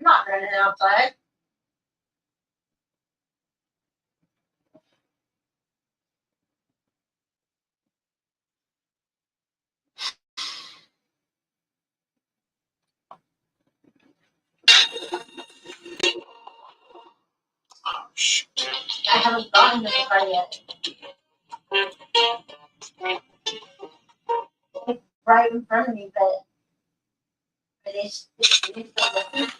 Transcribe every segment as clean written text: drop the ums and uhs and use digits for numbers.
not running outside. Oh, shoot. I haven't gotten to the car yet. It's right in front of me, but it's still looking.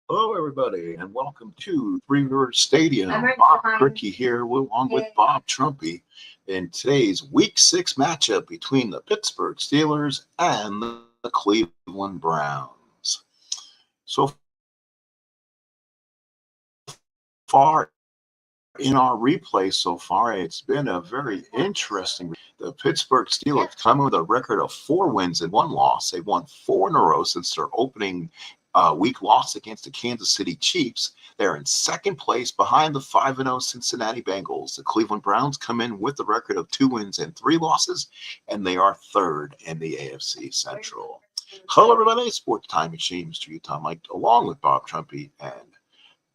Hello, everybody, and welcome to Three Rivers Stadium. I'm right Bob behind Cricky here, along with Bob Trumpy, in today's Week 6 matchup between the Pittsburgh Steelers and the Cleveland Browns. So far in our replay so far, it's been a very interesting. The Pittsburgh Steelers come with a record of 4 wins and 1 loss. They won 4 in a row since their opening week loss against the Kansas City Chiefs. They're in second place behind the 5-0 Cincinnati Bengals. The Cleveland Browns come in with a record of 2 wins and 3 losses, and they are third in the AFC Central. Hello, everybody. Sports Time Machine, Mr. Utah Mike, along with Bob Trumpy and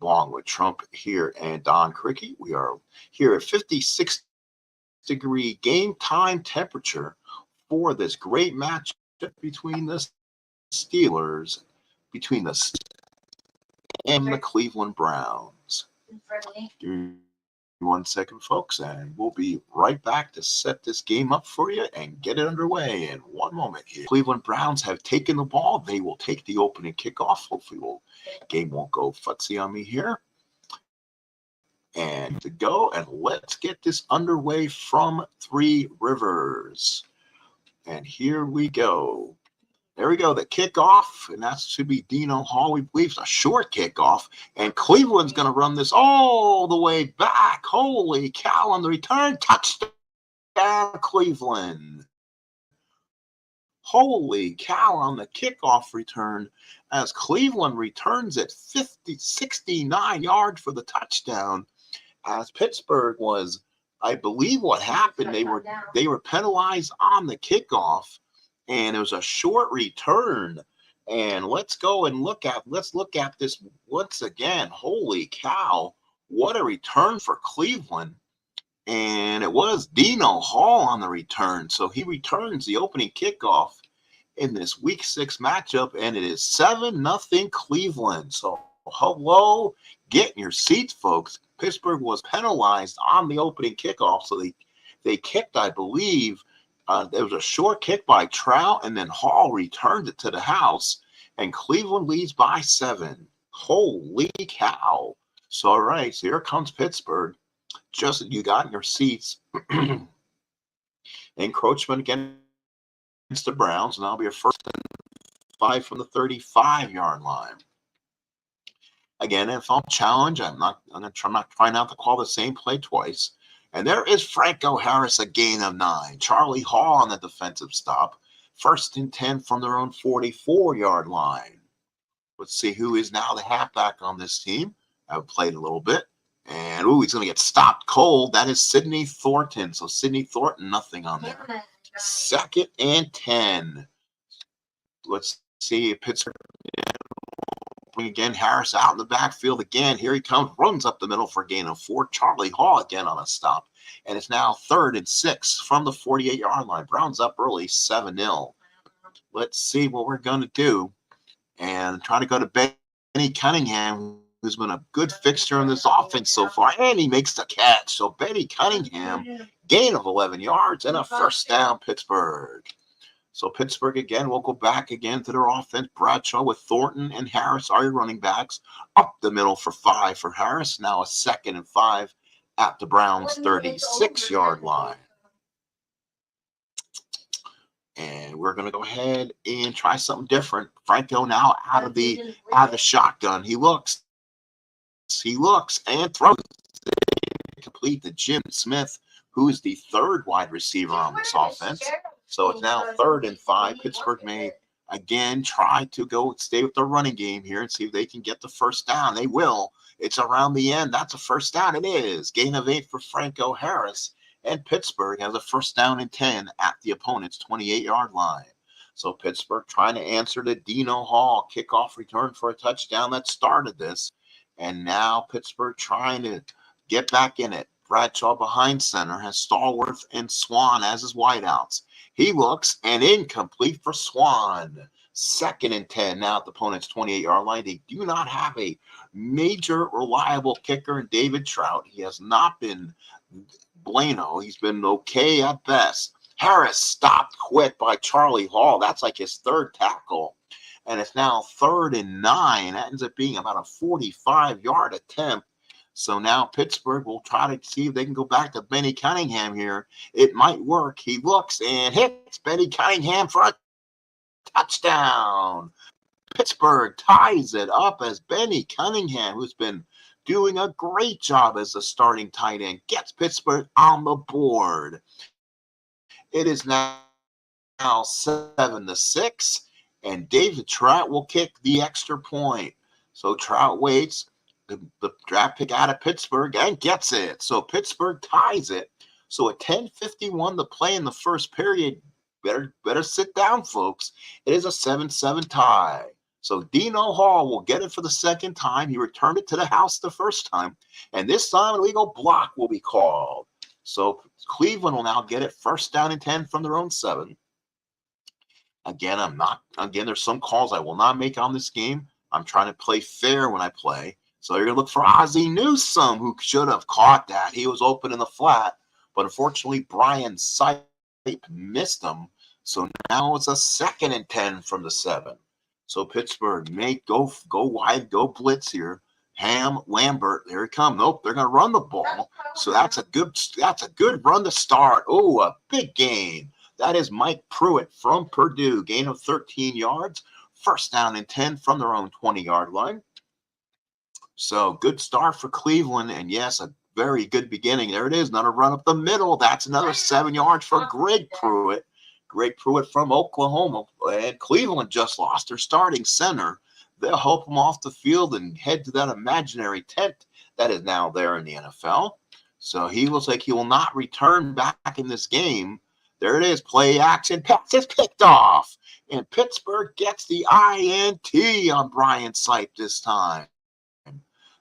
along with Trump here and Don Cricky. We are here at 56-degree game time temperature for this great matchup between the Steelers, between the and the Cleveland Browns. Give me 1 second, folks, and we'll be right back to set this game up for you and get it underway in 1 moment here. Cleveland Browns have taken the ball. They will take the opening kickoff. Hopefully, game won't go futzy on me here. And to go, and let's get this underway from Three Rivers. And here we go. There we go, the kickoff, and that should be Dino Hall. We believe it's a short kickoff, and Cleveland's going to run this all the way back. Holy cow, on the return, touchdown, Cleveland. Holy cow, on the kickoff return, as Cleveland returns it 69 yards for the touchdown, as Pittsburgh was, I believe what happened, they were penalized on the kickoff, and it was a short return. And let's go and look at this once again. Holy cow, what a return for Cleveland. And it was Dino Hall on the return. So he returns the opening kickoff in this Week 6 matchup, and it is 7-0 Cleveland. So hello, get in your seats, folks. Pittsburgh was penalized on the opening kickoff, so they kicked, I believe, there was a short kick by Trout, and then Hall returned it to the house, and Cleveland leads by 7. Holy cow. So, all right, so here comes Pittsburgh. Just you got in your seats. Encroachment against the Browns, and that'll be a 1st and 5 from the 35-yard line. Again, NFL challenge. I'm not trying not to call the same play twice. And there is Franco Harris, a gain of 9. Charlie Hall on the defensive stop. 1st and 10 from their own 44-yard line. Let's see who is now the halfback on this team. I've played a little bit. And, he's going to get stopped cold. That is Sidney Thornton. So, Sidney Thornton, nothing on there. 2nd and 10. Let's see if Pittsburgh again. Harris out in the backfield again. Here he comes. Runs up the middle for a gain of 4. Charlie Hall again on a stop. And it's now 3rd and 6 from the 48-yard line. Browns up early, 7-0. Let's see what we're going to do. And try to go to Benny Cunningham, who's been a good fixture in this offense so far. And he makes the catch. So Benny Cunningham, gain of 11 yards and a 1st down, Pittsburgh. So Pittsburgh again will go back again to their offense. Bradshaw with Thornton and Harris are your running backs. Up the middle for 5 for Harris. Now a 2nd and 5 at the Browns' 36-yard line. And we're going to go ahead and try something different. Franco now out of the shotgun. He looks and throws it complete to Jim Smith, who is the third wide receiver on this offense. So it's now 3rd and 5. Pittsburgh may again try to stay with the running game here and see if they can get the first down. They will. It's around the end. That's a first down. It is. Gain of 8 for Franco Harris. And Pittsburgh has a first down and 10 at the opponent's 28-yard line. So Pittsburgh trying to answer the Dino Hall kickoff return for a touchdown that started this. And now Pittsburgh trying to get back in it. Bradshaw behind center has Stallworth and Swan as his wideouts. He looks and incomplete for Swan. 2nd and 10 now at the opponent's 28-yard line. They do not have a major reliable kicker in David Trout. He has not been bueno. He's been okay at best. Harris stopped quick by Charlie Hall. That's like his 3rd tackle. And it's now 3rd and 9. That ends up being about a 45-yard attempt. So now Pittsburgh will try to see if they can go back to Benny Cunningham here. It might work. He looks and hits Benny Cunningham for a touchdown. Pittsburgh ties it up as Benny Cunningham, who's been doing a great job as the starting tight end, gets Pittsburgh on the board. It is now 7-6, and David Trout will kick the extra point. So Trout waits. The draft pick out of Pittsburgh and gets it. So Pittsburgh ties it. So at 10:51 to play in the first period, better sit down, folks. It is a 7-7 tie. So Dino Hall will get it for the 2nd time. He returned it to the house the first time. And this time, an illegal block will be called. So Cleveland will now get it 1st down and 10 from their own 7. Again, there's some calls I will not make on this game. I'm trying to play fair when I play. So you're going to look for Ozzie Newsome, who should have caught that. He was open in the flat, but unfortunately, Brian Sipe missed him. So now it's a 2nd and 10 from the 7. So Pittsburgh may go wide, go blitz here. Ham, Lambert, there he comes. Nope, they're going to run the ball. So that's a good run to start. Oh, a big gain. That is Mike Pruitt from Purdue. Gain of 13 yards. 1st down and 10 from their own 20-yard line. So good start for Cleveland. And yes, a very good beginning. There it is. Another run up the middle. That's another 7 yards for Greg Pruitt. Greg Pruitt from Oklahoma. And Cleveland just lost their starting center. They'll help him off the field and head to that imaginary tent that is now there in the NFL. So he looks like he will not return back in this game. There it is. Play action. Pass is picked off. And Pittsburgh gets the INT on Brian Sipe this time.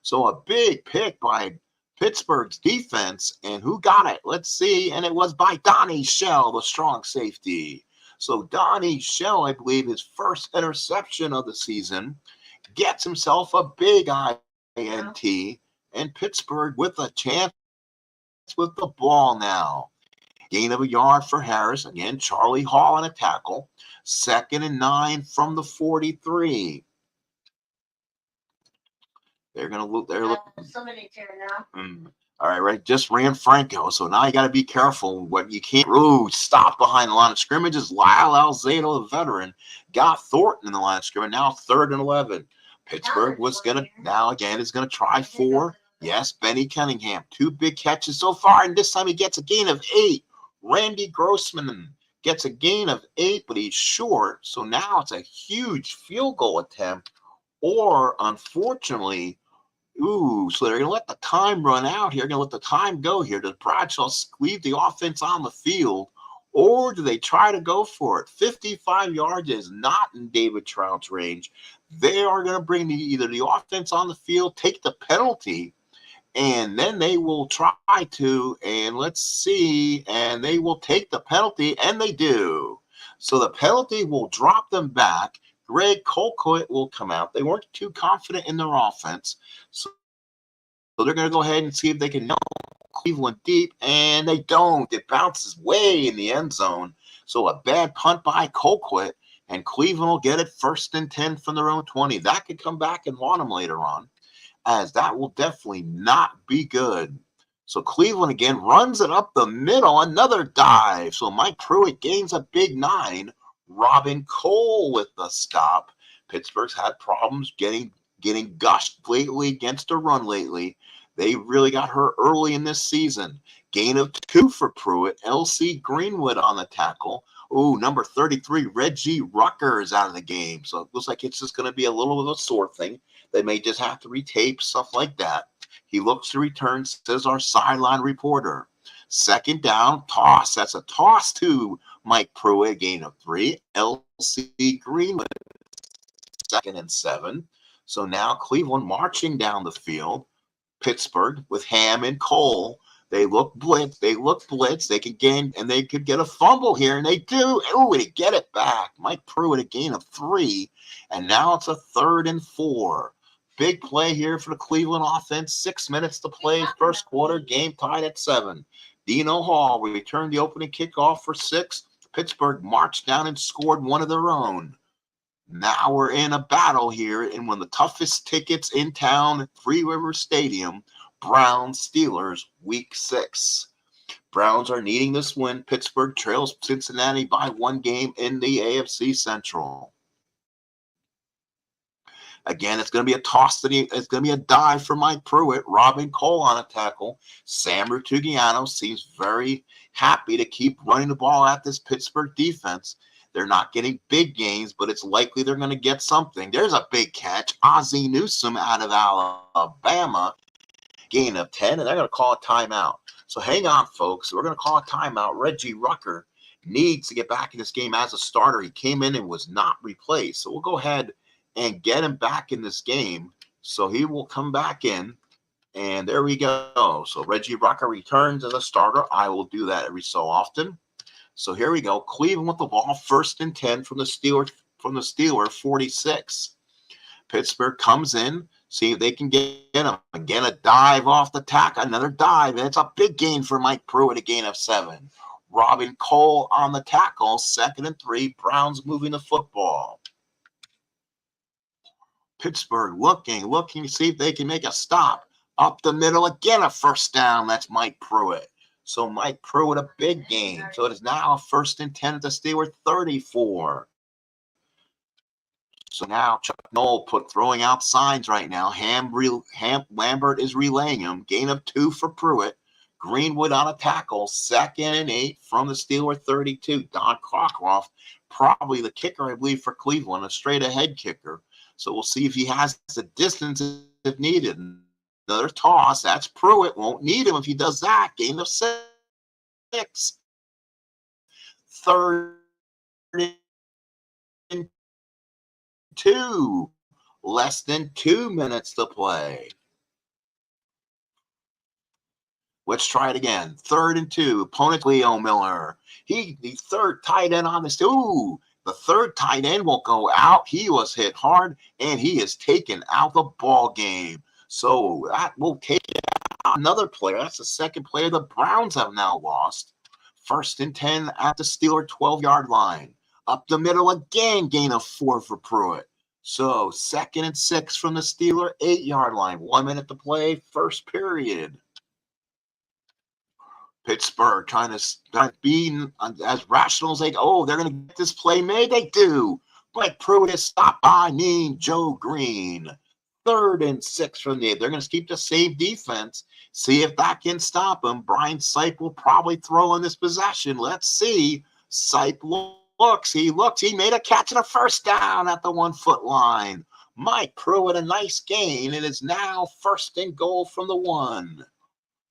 So a big pick by Pittsburgh's defense. And who got it? Let's see. And it was by Donnie Shell, the strong safety. So Donnie Shell, I believe, his first interception of the season, gets himself a big INT. And Pittsburgh with a chance with the ball now. Gain of a yard for Harris. Again, Charlie Hall on a tackle. 2nd and 9 from the 43. They're going to look. They're looking. Somebody here now. All right. Just ran Franco. So now you got to be careful. What you can't. Ooh, stop behind the line of scrimmages. Lyle Alzado, the veteran, got Thornton in the line of scrimmage. Now 3rd and 11. Pittsburgh was going to, now again, is going to try 4. Yes, Benny Cunningham. 2 big catches so far. And this time he gets a gain of 8. Randy Grossman gets a gain of 8, but he's short. So now it's a huge field goal attempt. Or, unfortunately, so they're going to let the time run out here. They're going to let the time go here. Does Bradshaw leave the offense on the field, or do they try to go for it? 55 yards is not in David Trout's range. They are going to bring either the offense on the field, take the penalty, and then they will try to, and let's see, and they will take the penalty, and they do. So the penalty will drop them back. Greg Colquitt will come out. They weren't too confident in their offense. So they're going to go ahead and see if they can nail Cleveland deep, and they don't. It bounces way in the end zone. So a bad punt by Colquitt, and Cleveland will get it 1st and 10 from their own 20. That could come back and want them later on, as that will definitely not be good. So Cleveland again runs it up the middle, another dive. So Mike Pruitt gains a big 9. Robin Cole with the stop. Pittsburgh's had problems getting gushed lately against a run lately. They really got hurt early in this season. Gain of 2 for Pruitt. LC Greenwood on the tackle. Ooh, number 33, Reggie Rucker is out of the game. So it looks like it's just going to be a little bit of a sore thing. They may just have to retape, stuff like that. He looks to return, says our sideline reporter. Second down, toss. That's a toss to Mike Pruitt, gain of 3. LC Greenwood, 2nd and 7. So now Cleveland marching down the field. Pittsburgh with Ham and Cole. They look blitz. They could gain, and they could get a fumble here, and they do. Oh, they get it back. Mike Pruitt, a gain of 3. And now it's a 3rd and 4. Big play here for the Cleveland offense. 6 minutes to play, first quarter, game tied at 7. Dino Hall returned the opening kickoff for 6. Pittsburgh marched down and scored one of their own. Now we're in a battle here in one of the toughest tickets in town, Three Rivers Stadium, Browns Steelers, Week 6. Browns are needing this win. Pittsburgh trails Cincinnati by 1 game in the AFC Central. Again, it's going to be a toss. It's going to be a dive for Mike Pruitt. Robin Cole on a tackle. Sam Ruttugiano seems very happy to keep running the ball at this Pittsburgh defense. They're not getting big gains, but it's likely they're going to get something. There's a big catch. Ozzie Newsome out of Alabama. Gain of 10, and they're going to call a timeout. So hang on, folks. We're going to call a timeout. Reggie Rucker needs to get back in this game as a starter. He came in and was not replaced. So we'll go ahead and get him back in this game. So he will come back in, and there we go. So Reggie Rucker returns as a starter. I will do that every so often. So here we go. Cleveland with the ball, 1st and 10 from the Steeler 46. Pittsburgh comes in, see if they can get him. Again, a dive off the tackle, another dive, and it's a big gain for Mike Pruitt, a gain of 7. Robin Cole on the tackle, 2nd and 3. Browns moving the football. Pittsburgh looking to see if they can make a stop. Up the middle, again, a 1st down. That's Mike Pruitt. So Mike Pruitt, a big gain. So it is now a 1st and 10 at the Steelers 34. So now Chuck Noll throwing out signs right now. Lambert is relaying him. Gain of 2 for Pruitt. Greenwood on a tackle. 2nd and 8 from the Steelers 32. Don Cockcroft, probably the kicker, I believe, for Cleveland, a straight ahead kicker. So we'll see if he has the distance if needed. Another toss. That's Pruitt. Won't need him if he does that. Gain of 6. 3rd and 2. Less than 2 minutes to play. Let's try it again. 3rd and 2. Opponent Leo Miller. The 3rd tight end on this. Ooh. The 3rd tight end will go out. He was hit hard, and he is taken out the ball game. So that will take out another player. That's the 2nd player the Browns have now lost. 1st and 10 at the Steeler 12-yard line. Up the middle again, gain of 4 for Pruitt. So 2nd and 6 from the Steeler 8-yard line. 1 minute to play, 1st period. Pittsburgh trying to be as rational as they go. Oh, they're going to get this play made. They do. Mike Pruitt is stopped by Joe Green. 3rd and 6 from the 8. They're going to keep the same defense. See if that can stop them. Brian Sipe will probably throw in this possession. Let's see. Sipe looks. He made a catch and a 1st down at the 1-foot line. Mike Pruitt, a nice gain. It is now 1st and goal from the 1.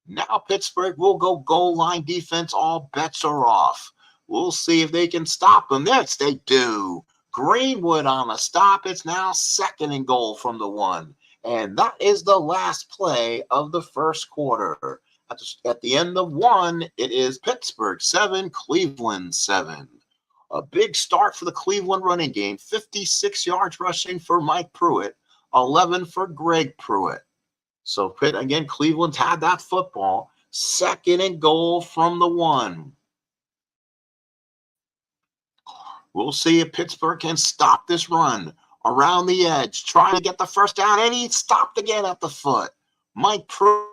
Now Pittsburgh will go goal line defense. All bets are off. We'll see if they can stop them. Yes, they do. Greenwood on the stop. It's now 2nd and goal from the 1. And that is the last play of the first quarter. At the end of 1, it is Pittsburgh 7, Cleveland 7. A big start for the Cleveland running game. 56 yards rushing for Mike Pruitt. 11 for Greg Pruitt. So, again, Cleveland's had that football. 2nd and goal from the 1. We'll see if Pittsburgh can stop this run. Around the edge, trying to get the 1st down, and he stopped again at the foot. Mike Pruitt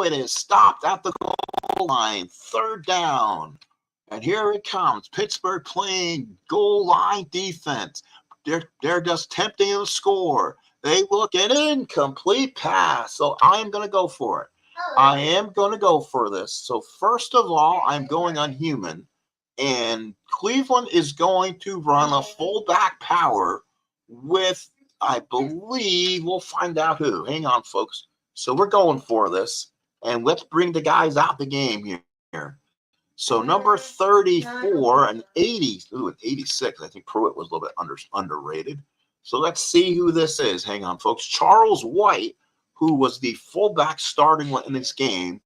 it is stopped at the goal line. Third down. And here it comes. Pittsburgh playing goal line defense. They're just tempting to score. They look an incomplete pass. So I'm going to go for it. I am going to go for this. So first of all, I'm going on human. And Cleveland is going to run a fullback power with, I believe, we'll find out who. Hang on, folks. So we're going for this. And let's bring the guys out the game here. So number 34 and 80, and 86, I think Pruitt was a little bit underrated. So let's see who this is. Hang on, folks. Charles White, who was the fullback starting in this game,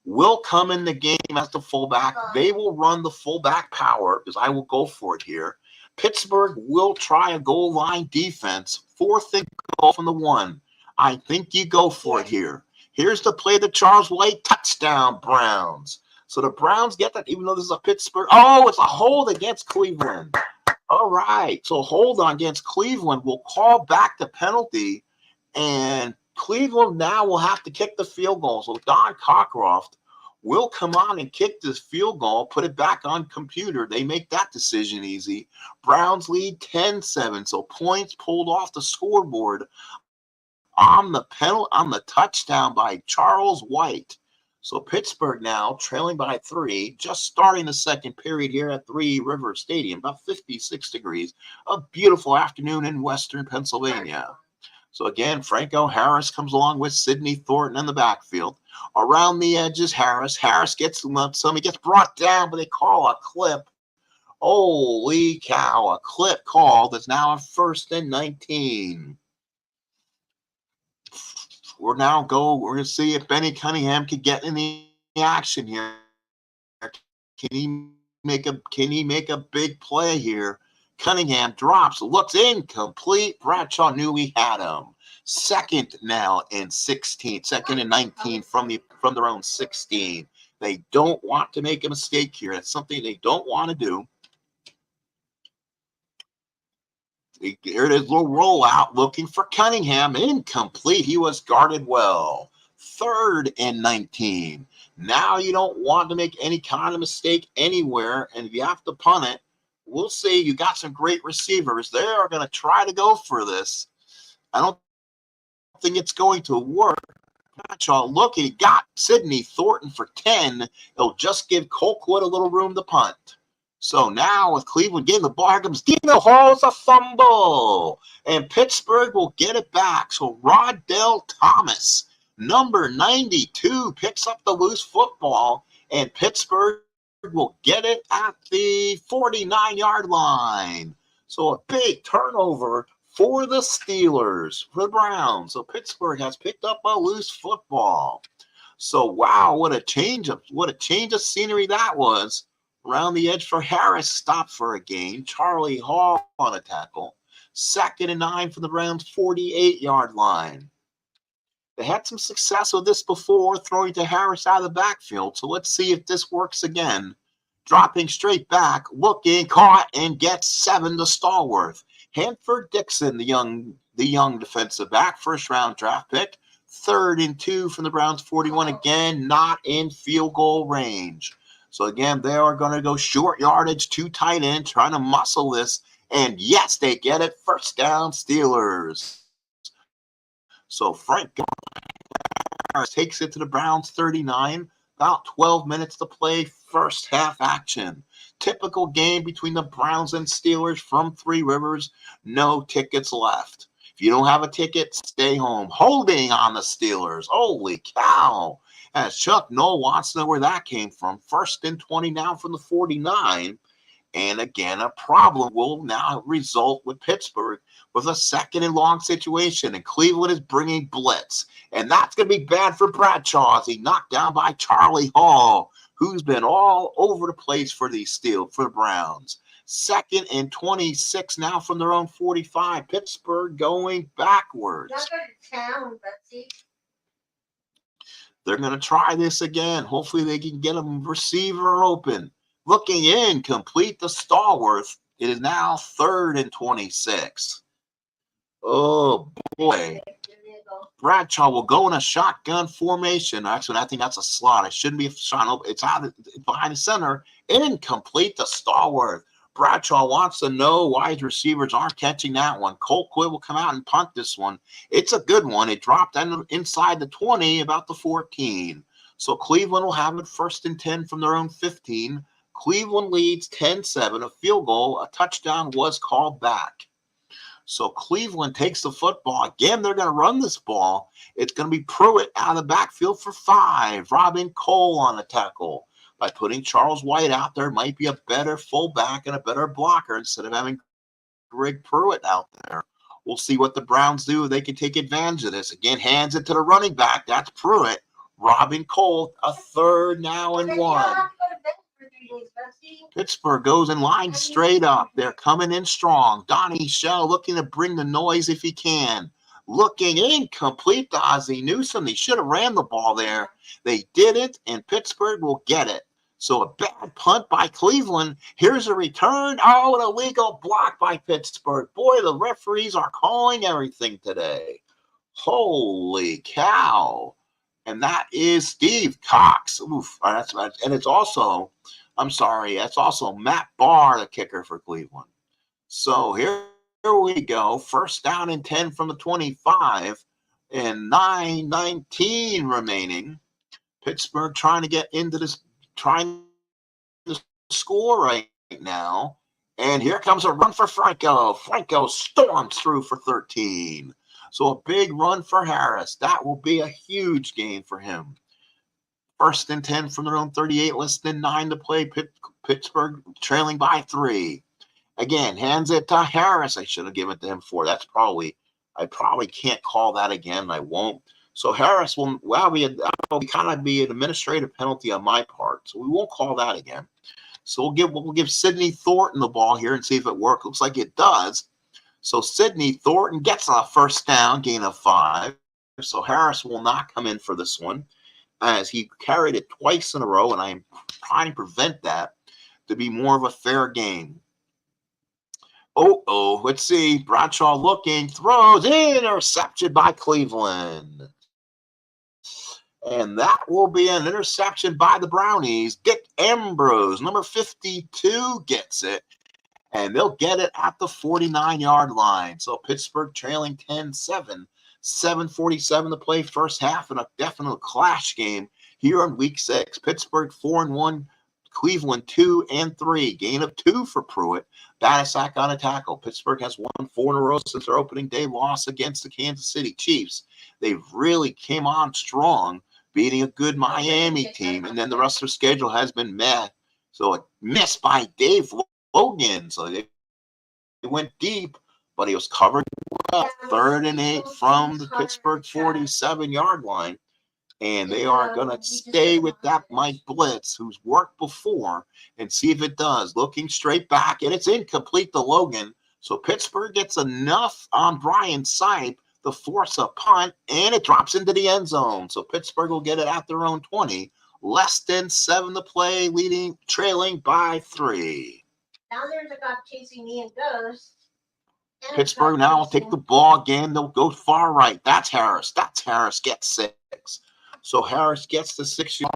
will come in the game as the fullback. They will run the fullback power because I will go for it here. Pittsburgh will try a goal line defense. Fourth and goal from the 1. I think you go for it here. Here's the play to Charles White. Touchdown, Browns. So the Browns get that, even though this is a Pittsburgh. Oh, it's a hold against Cleveland. All right. So hold on against Cleveland. We'll call back the penalty, and Cleveland now will have to kick the field goal. So Don Cockcroft will come on and kick this field goal, put it back on computer. They make that decision easy. Browns lead 10-7. So points pulled off the scoreboard on the touchdown by Charles White. So Pittsburgh now trailing by 3, just starting the second period here at Three River Stadium, about 56 degrees. A beautiful afternoon in western Pennsylvania. So again, Franco Harris comes along with Sidney Thornton in the backfield. Around the edges, Harris gets some. He gets brought down, but they call a clip. Holy cow, a clip call that's now a 1st and 19. We're going to see if Benny Cunningham can get in the action here. Can he make a big play here? Cunningham drops, looks incomplete. Bradshaw knew he had him. Second now and 16, second and 19 from their own 16. They don't want to make a mistake here. That's something they don't want to do. Here it is, little rollout, looking for Cunningham. Incomplete. He was guarded well. 3rd and 19. Now you don't want to make any kind of mistake anywhere, and if you have to punt it, we'll see. You got some great receivers. They are going to try to go for this. I don't think it's going to work. Look, he got Sidney Thornton for 10. It'll just give Colquitt a little room to punt. So now with Cleveland getting the ball, here comes Dino Hall's a fumble. And Pittsburgh will get it back. So Roddell Thomas, number 92, picks up the loose football. And Pittsburgh will get it at the 49-yard line. So a big turnover for the Steelers, for the Browns. So Pittsburgh has picked up a loose football. So wow, what a change of scenery that was. Around the edge for Harris, stopped for a gain. Charlie Hall on a tackle. 2nd and 9 from the Browns' 48-yard line. They had some success with this before, throwing to Harris out of the backfield. So let's see if this works again. Dropping straight back, looking, caught, and gets 7 to Stallworth. Hanford Dixon, the young defensive back, 1st-round draft pick. 3rd and 2 from the Browns' 41. Again, not in field goal range. So again, they are going to go short yardage, 2 tight end, trying to muscle this. And yes, they get it. 1st down, Steelers. So Frank takes it to the Browns 39. About 12 minutes to play, first half action. Typical game between the Browns and Steelers from Three Rivers. No tickets left. If you don't have a ticket, stay home. Holding on the Steelers. Holy cow. As Chuck Noll wants to know where that came from. 1st and 20 now from the 49. And again, a problem will now result with Pittsburgh with a 2nd and long situation. And Cleveland is bringing blitz. And that's going to be bad for Bradshaw as he knocked down by Charlie Hall, who's been all over the place for the Browns. 2nd and 26 now from their own 45. Pittsburgh going backwards. They're going to try this again. Hopefully they can get a receiver open. Looking in, complete to Stallworth. It is now 3rd and 26. Oh, boy. Bradshaw will go in a shotgun formation. Actually, I think that's a slot. It shouldn't be a shot. It's out behind the center. Incomplete to Stallworth. Bradshaw wants to know why his receivers aren't catching that one. Colquitt will come out and punt this one. It's a good one. It dropped inside the 20, about the 14. So Cleveland will have it 1st and 10 from their own 15. Cleveland leads 10-7. A field goal, a touchdown was called back. So Cleveland takes the football. Again, they're going to run this ball. It's going to be Pruitt out of the backfield for 5. Robin Cole on the tackle. By putting Charles White out there, might be a better fullback and a better blocker instead of having Greg Pruitt out there. We'll see what the Browns do. They can take advantage of this. Again, hands it to the running back. That's Pruitt. Robin Cole, a 3rd now and 1. Pittsburgh goes in line straight up. They're coming in strong. Donnie Shell looking to bring the noise if he can. Looking incomplete to Ozzie Newsome. They should have ran the ball there. They didn't, and Pittsburgh will get it. So a bad punt by Cleveland. Here's a return. Oh, an illegal block by Pittsburgh. Boy, the referees are calling everything today. Holy cow. And that is Steve Cox. Oof. And it's also, that's also Matt Barr, the kicker for Cleveland. So here we go. 1st down and 10 from the 25 and 9:19 remaining. Pittsburgh trying to get into this, trying to score right now. And here comes a run for Franco. Franco storms through for 13. So a big run for Harris. That will be a huge gain for him. 1st and 10 from their own 38, less than 9 to play. Pittsburgh trailing by 3. Again, hands it to Harris. I should have given it to him 4. I probably can't call that again. I won't. So Harris will kind of be an administrative penalty on my part. So we won't call that again. So we'll give Sidney Thornton the ball here and see if it works. Looks like it does. So Sidney Thornton gets a 1st down, gain of 5. So Harris will not come in for this one, as he carried it twice in a row, and I am trying to prevent that to be more of a fair game. Let's see. Bradshaw looking, throws, interception by Cleveland. And that will be an interception by the Brownies. Dick Ambrose, number 52, gets it. And they'll get it at the 49-yard line. So Pittsburgh trailing 10-7. 7:47 to play, 1st half, and a definite clash game here on week 6. Pittsburgh 4-1, Cleveland 2-3. Gain of 2 for Pruitt. Batasak on a tackle. Pittsburgh has won 4 in a row since their opening day loss against the Kansas City Chiefs. They really came on strong, beating a good Miami team, and then the rest of their schedule has been meh. So a miss by Dave Logan. So they went deep, but he was covered well. 3rd and 8 from the Pittsburgh 47-yard line. And they are going to stay with that Mike Blitz, who's worked before, and see if it does. Looking straight back, and it's incomplete to Logan. So Pittsburgh gets enough on Brian Sipe to force a punt, and it drops into the end zone. So Pittsburgh will get it at their own 20. Less than 7 to play, trailing by 3. Now there's a cop chasing me and Ghost. Pittsburgh now will take the ball again. They'll go far right. That's Harris. Gets 6. So Harris gets the 6-yard.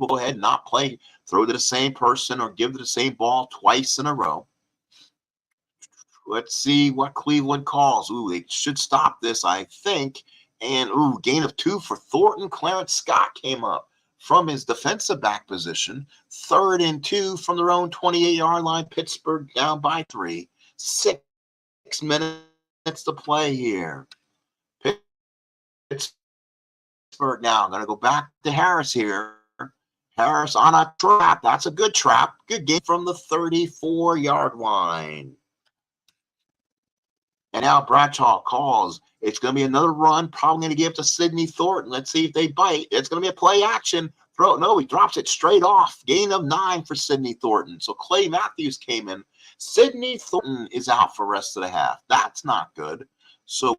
Go ahead, not play, throw to the same person or give to the same ball twice in a row. Let's see what Cleveland calls. They should stop this, I think. And gain of 2 for Thornton. Clarence Scott came up from his defensive back position. 3rd and 2 from their own 28-yard line. Pittsburgh down by 3. 6 minutes to play here. Pittsburgh now going to go back to Harris here. Harris on a trap. That's a good trap. Good game from the 34-yard line. And now Bradshaw calls. It's going to be another run. Probably going to give to Sidney Thornton. Let's see if they bite. It's going to be a play action. Throw. No, he drops it straight off. Gain of 9 for Sidney Thornton. So Clay Matthews came in. Sidney Thornton is out for the rest of the half. That's not good. So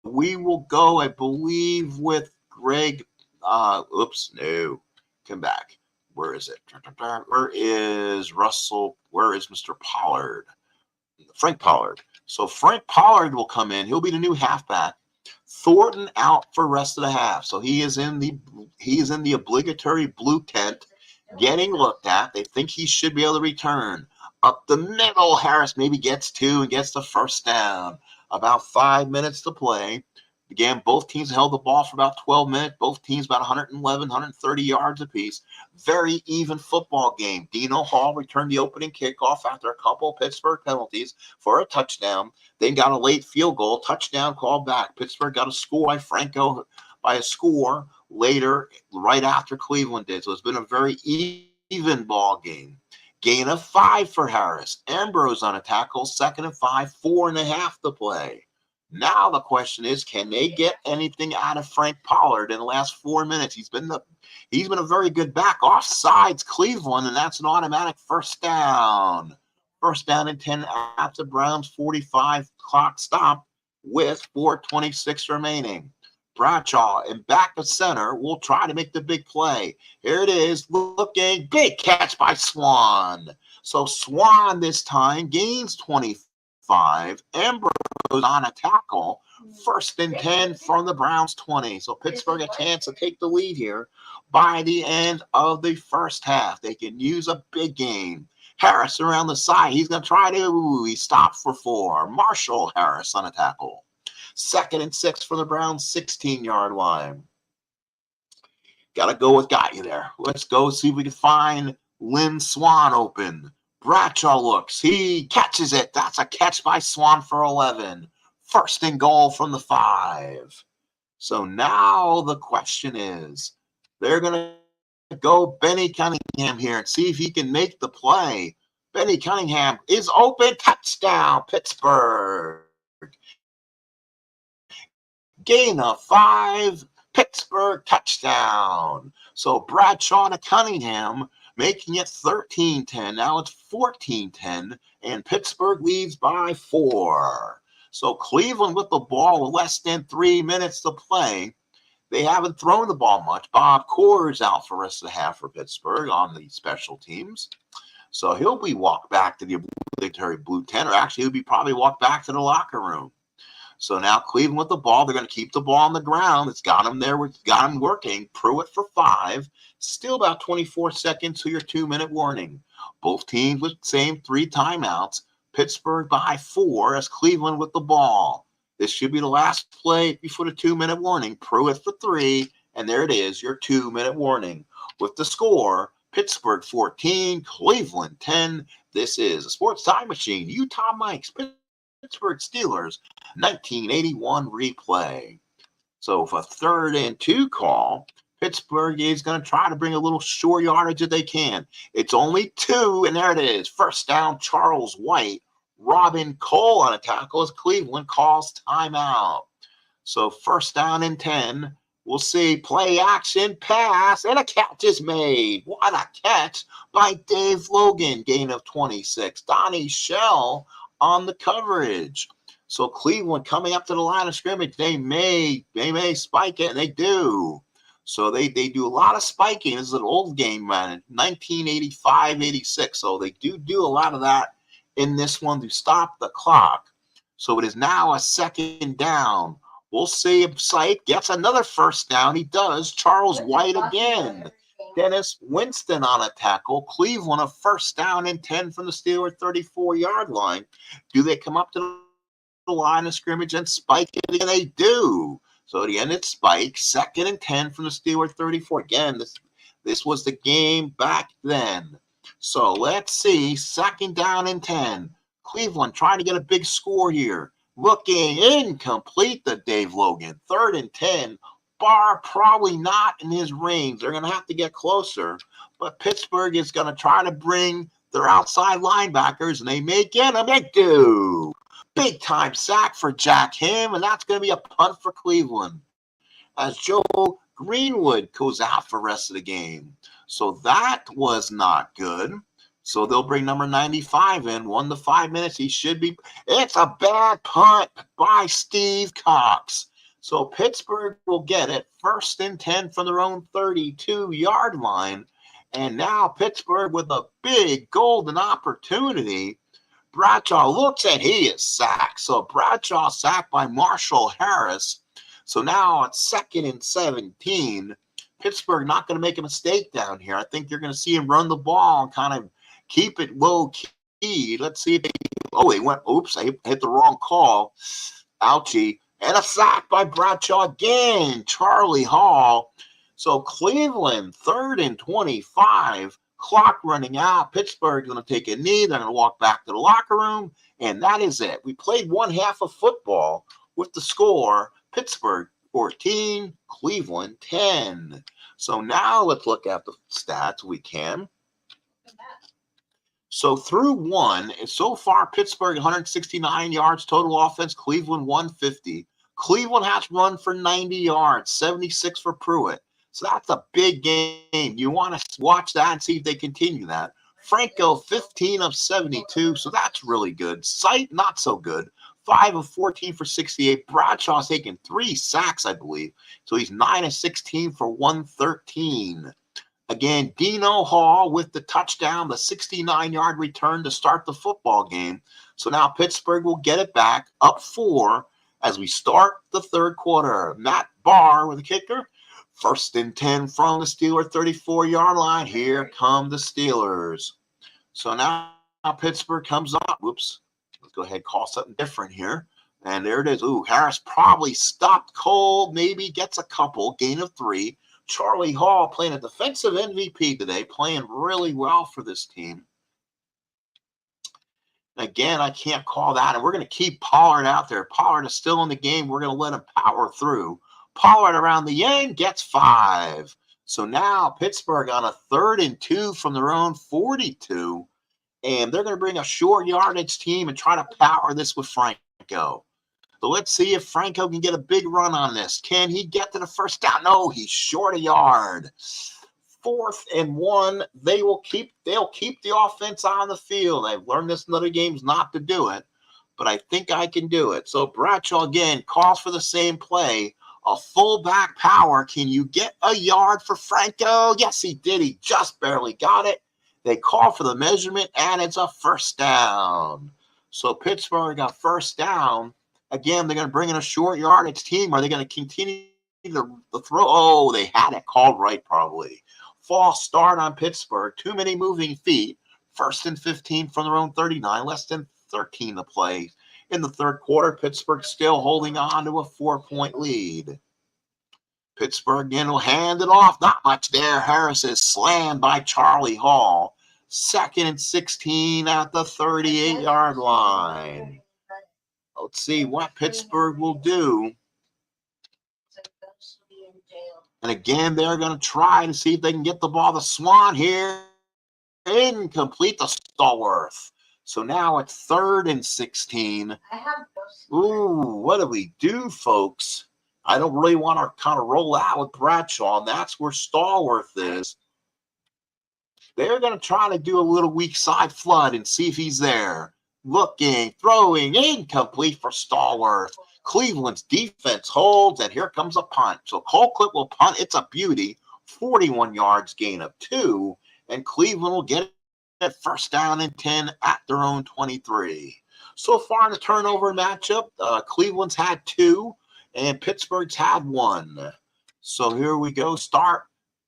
we will go, I believe, with Greg. No. Come back. Where is it? Where is Russell? Where is Mr. Pollard? Frank Pollard. So Frank Pollard will come in. He'll be the new halfback. Thornton out for rest of the half. So he is in the obligatory blue tent getting looked at. They think he should be able to return. Up the middle, Harris maybe gets 2 and gets the first down. About 5 minutes to play. Again, both teams held the ball for about 12 minutes. Both teams about 111, 130 yards apiece. Very even football game. Dino Hall returned the opening kickoff after a couple of Pittsburgh penalties for a touchdown. Then got a late field goal. Touchdown called back. Pittsburgh got a score by Franco by a score later, right after Cleveland did. So it's been a very even ball game. Gain of 5 for Harris. Ambrose on a tackle. 2nd and 5, 4.5 to play. Now the question is, can they get anything out of Frank Pollard in the last 4 minutes? He's been a very good back. Offsides Cleveland, and that's an automatic first down. First down and 10 at the Browns 45 clock stop with 4:26 remaining. Bradshaw and back of center will try to make the big play. Here it is, looking, big catch by Swan. So Swan this time gains 25. Ambrose on a tackle. 1st and 10 from the Browns 20. So Pittsburgh a chance to take the lead here by the end of the first half. They can use a big game. Harris around the side. He's going to try to. He stopped for 4. Marshall Harris on a tackle. 2nd and 6 for the Browns 16-yard line. Got to go with got you there. Let's go see if we can find Lynn Swan open. Bradshaw looks. He catches it. That's a catch by Swan for 11. 1st and goal from the 5. So now the question is, they're going to go Benny Cunningham here and see if he can make the play. Benny Cunningham is open. Touchdown, Pittsburgh. Gain of 5. Pittsburgh touchdown. So Bradshaw to Cunningham, making it 13-10. Now it's 14-10, and Pittsburgh leads by 4. So Cleveland with the ball with less than 3 minutes to play. They haven't thrown the ball much. Bob Coor is out for the rest of the half for Pittsburgh on the special teams. So he'll be walked back to the obligatory blue tent, or actually he'll be probably walked back to the locker room. So now Cleveland with the ball. They're going to keep the ball on the ground. It's got them there. Got them working. Pruitt for 5. Still about 24 seconds to your 2-minute warning. Both teams with same 3 timeouts. Pittsburgh by 4 as Cleveland with the ball. This should be the last play before the 2-minute warning. Pruitt for 3. And there it is, your 2-minute warning. With the score, Pittsburgh 14, Cleveland 10. This is a Sports Time Machine. Utah Mike's Pittsburgh Steelers 1981 replay. So for 3rd and 2 call, Pittsburgh is going to try to bring a little short yardage if they can. It's only 2, and there it is. First down, Charles White. Robin Cole on a tackle as Cleveland calls timeout. So 1st down and 10. We'll see play action pass, and a catch is made. What a catch by Dave Logan. Gain of 26. Donnie Shell on the coverage. So Cleveland coming up to the line of scrimmage. They may spike it, and they do. So they do a lot of spiking. This is an old game, man, 1985-86. So they do a lot of that in this one to stop the clock. So it is now a 2nd down. We'll see if Sipe gets another first down. He does. Charles White again. Dennis Winston on a tackle. Cleveland a 1st down and 10 from the Steelers 34-yard line. Do they come up to the line of scrimmage and spike it? And they do. So at the end it spikes. 2nd and 10 from the Steelers 34. Again, this was the game back then. So let's see. 2nd down and 10. Cleveland trying to get a big score here. Looking incomplete to Dave Logan. 3rd and 10. Barr probably not in his range. They're going to have to get closer. But Pittsburgh is going to try to bring their outside linebackers, and they may get them. They do. Big time sack for Jack Ham, and that's going to be a punt for Cleveland as Joe Greenwood goes out for the rest of the game. So that was not good. So they'll bring number 95 in. 1 to 5 minutes. He should be. It's a bad punt by Steve Cox. So Pittsburgh will get it. 1st and 10 from their own 32-yard line. And now Pittsburgh with a big golden opportunity. Bradshaw looks at he is sacked. So Bradshaw sacked by Marshall Harris. So now it's 2nd and 17. Pittsburgh not going to make a mistake down here. I think you're going to see him run the ball and kind of keep it low key. Let's see if they, oh, they went, oops, I hit the wrong call. Ouchie. And a sack by Bradshaw again. Charlie Hall. So Cleveland, 3rd and 25. Clock running out. Pittsburgh going to take a knee. They're going to walk back to the locker room. And that is it. We played one half of football with the score Pittsburgh 14, Cleveland 10. So now let's look at the stats we can. So through one, so far Pittsburgh 169 yards total offense, Cleveland 150. Cleveland has run for 90 yards, 76 for Pruitt. So that's a big game. You want to watch that and see if they continue that. Franco, 15 of 72, so that's really good. Sight, not so good. 5 of 14 for 68. Bradshaw's taken 3 sacks, I believe. So he's 9 of 16 for 113. Again, Dino Hall with the touchdown, the 69-yard return to start the football game. So now Pittsburgh will get it back, up 4 as we start the third quarter. Matt Barr with the kicker. 1st and 10 from the Steeler 34-yard line. Here come the Steelers. So now Pittsburgh comes up. Whoops. Let's go ahead and call something different here. And there it is. Ooh, Harris probably stopped cold. Maybe gets a couple. Gain of 3. Charlie Hall playing a defensive MVP today. Playing really well for this team. Again, I can't call that. And we're going to keep Pollard out there. Pollard is still in the game. We're going to let him power through. Pollard around the end gets 5. So now Pittsburgh on a 3rd and 2 from their own 42. And they're going to bring a short yardage team and try to power this with Franco. So let's see if Franco can get a big run on this. Can he get to the first down? No, he's short a yard. 4th and 1. They'll keep the offense on the field. I've learned this in other games not to do it, but I think I can do it. So Bradshaw again calls for the same play. A fullback power. Can you get a yard for Franco? Yes, he did. He just barely got it. They call for the measurement, and it's a first down. So Pittsburgh got first down. Again, they're going to bring in a short yardage team. Are they going to continue the throw? Oh, they had it called right probably. False start on Pittsburgh. Too many moving feet. 1st and 15 from their own 39. Less than 13 to play. In the third quarter, Pittsburgh still holding on to a 4-point lead. Pittsburgh again will hand it off. Not much there. Harris is slammed by Charlie Hall. 2nd and 16 at the 38-yard line. Let's see what Pittsburgh will do. And again, they're going to try to see if they can get the ball to Swan here. Incomplete to Stallworth. So now it's 3rd and 16. Ooh, what do we do, folks? I don't really want to kind of roll out with Bradshaw. And that's where Stallworth is. They're going to try to do a little weak side flood and see if he's there. Looking, throwing, incomplete for Stallworth. Cleveland's defense holds, and here comes a punt. So Colquitt will punt. It's a beauty. 41 yards, gain of 2. And Cleveland will get at 1st down and 10 at their own 23. So far in the turnover matchup, Cleveland's had 2 and Pittsburgh's had 1. So here we go. Start.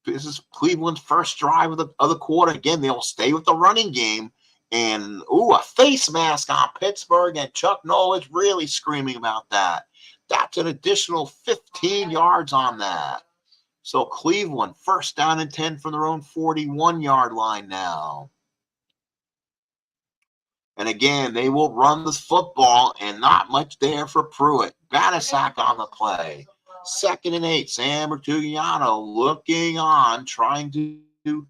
This is Cleveland's first drive of the quarter. Again, they'll stay with the running game. And, ooh, a face mask on Pittsburgh, and Chuck Noll is really screaming about that. That's an additional 15 yards on that. So Cleveland, 1st down and 10 from their own 41-yard line now. And again, they will run the football, and not much there for Pruitt. Banasak on the play. 2nd and 8. Sam Bertugiano looking on, trying to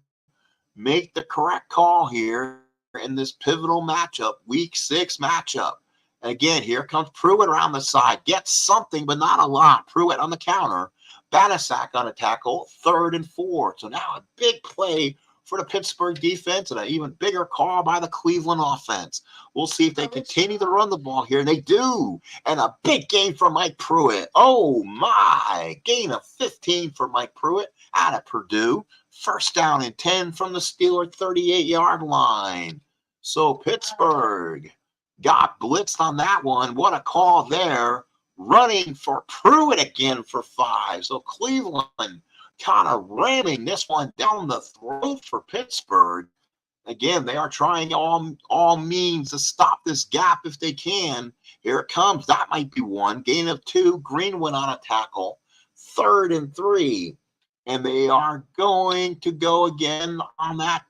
make the correct call here in this pivotal matchup, week 6 matchup. And again, here comes Pruitt around the side. Gets something, but not a lot. Pruitt on the counter. Banasak on a tackle. 3rd and 4. So now a big play for the Pittsburgh defense and an even bigger call by the Cleveland offense. We'll see if they continue to run the ball here, and they do. And a big game for Mike Pruitt. Oh, my. Gain of 15 for Mike Pruitt out of Purdue. 1st down and 10 from the Steeler 38-yard line. So Pittsburgh got blitzed on that one. What a call there. running for Pruitt again for 5. So Cleveland kind of ramming this one down the throat for Pittsburgh. Again, they are trying all means to stop this gap if they can. Here it comes. That might be one. Gain of 2. Green went on a tackle. 3rd and 3. And they are going to go again on that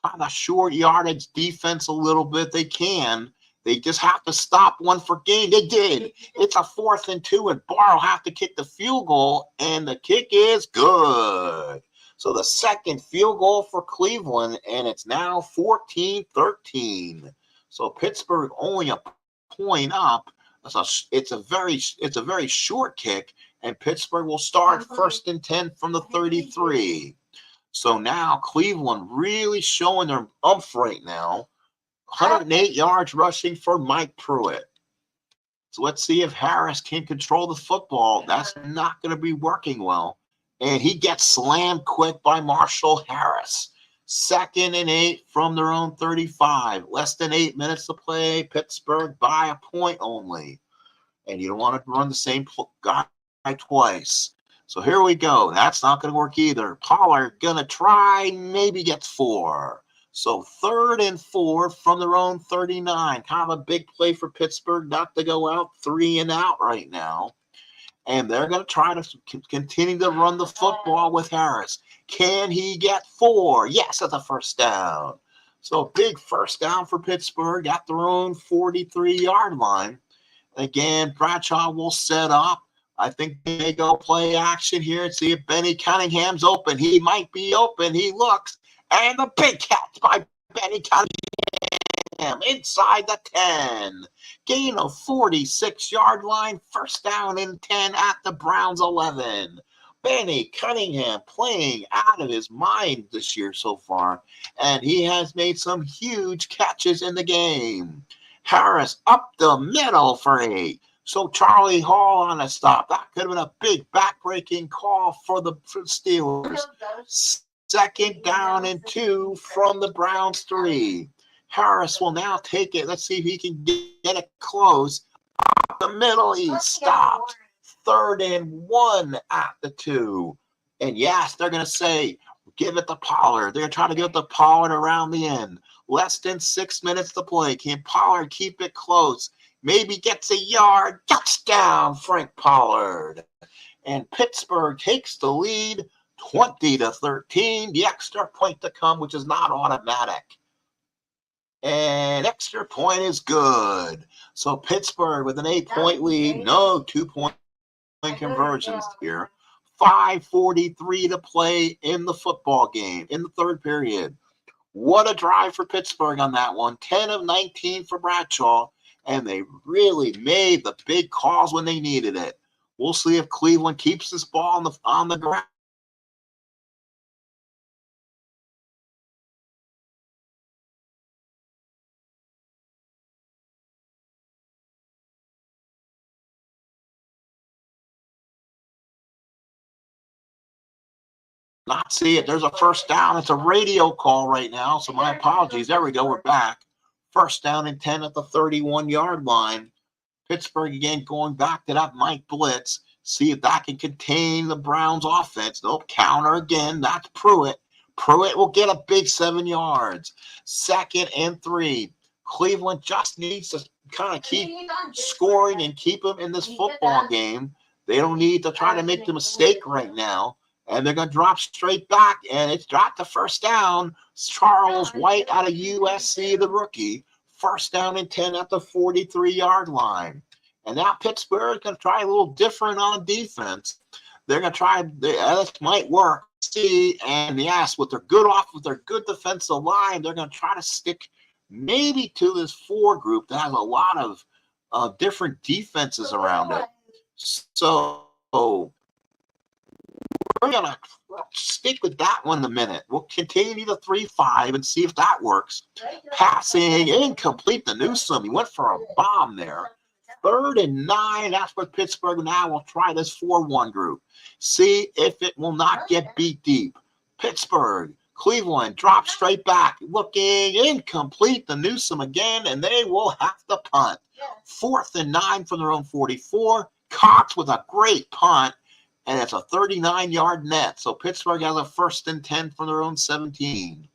kind of short yardage defense a little bit. They can. They just have to stop one for gain. They did. It's a 4th and 2, and Barr will have to kick the field goal, and the kick is good. So the second field goal for Cleveland, and it's now 14-13. So Pittsburgh only a point up. It's a very short kick, and Pittsburgh will start 1st and 10 from the 33. So now Cleveland really showing their umph right now. 108 yards rushing for Mike Pruitt. So let's see if Harris can control the football. That's not going to be working well. And he gets slammed quick by Marshall Harris. 2nd and 8 from their own 35. Less than 8 minutes to play. Pittsburgh by a point only. And you don't want to run the same guy twice. So here we go. That's not going to work either. Pollard going to try, maybe gets 4. So 3rd and 4 from their own 39. Kind of a big play for Pittsburgh not to go out 3 and out right now. And they're going to try to continue to run the football with Harris. Can he get 4? Yes, that's a first down. So big first down for Pittsburgh at their own 43-yard line. Again, Bradshaw will set up. I think they may go play action here and see if Benny Cunningham's open. He might be open. He looks. And the big catch by Benny Cunningham inside the 10. Gain of 46-yard line. First down and 10 at the Browns 11. Benny Cunningham playing out of his mind this year so far. And he has made some huge catches in the game. Harris up the middle for 8. So Charlie Hall on a stop. That could have been a big backbreaking call for the Steelers. 2nd down and 2 from the Browns 3. Harris will now take it. Let's see if he can get it close. Up the middle, he stopped. 3rd and 1 at the 2. And yes, they're going to say, give it to Pollard. They're going to try to give it to Pollard around the end. Less than 6 minutes to play. Can Pollard keep it close? Maybe gets a yard. Touchdown, Frank Pollard. And Pittsburgh takes the lead. 20-13, the extra point to come, which is not automatic. And extra point is good. So Pittsburgh with an 8-point lead, no 2-point conversions here. 5:43 to play in the football game in the 3rd period. What a drive for Pittsburgh on that one. 10 of 19 for Bradshaw, and they really made the big calls when they needed it. We'll see if Cleveland keeps this ball on the ground. Not see it. There's a first down. It's a radio call right now, so my apologies. There we go. We're back. First down and 10 at the 31-yard line. Pittsburgh again going back to that Mike blitz. See if that can contain the Browns offense. They'll counter again. That's Pruitt. Pruitt will get a big 7 yards. 2nd and 3. Cleveland just needs to kind of keep scoring and keep them in this football game. They don't need to try to make the mistake right now. And they're going to drop straight back, and it's dropped the first down. Charles White out of USC, the rookie. First down and 10 at the 43-yard line. And now Pittsburgh is going to try a little different on defense. They're going to try, this might work. See, and yes, with their good defensive line, they're going to try to stick maybe to this 4 group that has a lot of different defenses around it. So we're going to stick with that one a minute. We'll continue the 3-5 and see if that works. Passing incomplete to Newsome. He went for a bomb there. 3rd and 9. That's what Pittsburgh now will try this 4-1 group. See if it will not get beat deep. Pittsburgh, Cleveland drops straight back. Looking incomplete to Newsome again, and they will have to punt. 4th and 9 from their own 44. Cox with a great punt, and it's a 39-yard net. So Pittsburgh has a 1st and 10 from their own 17.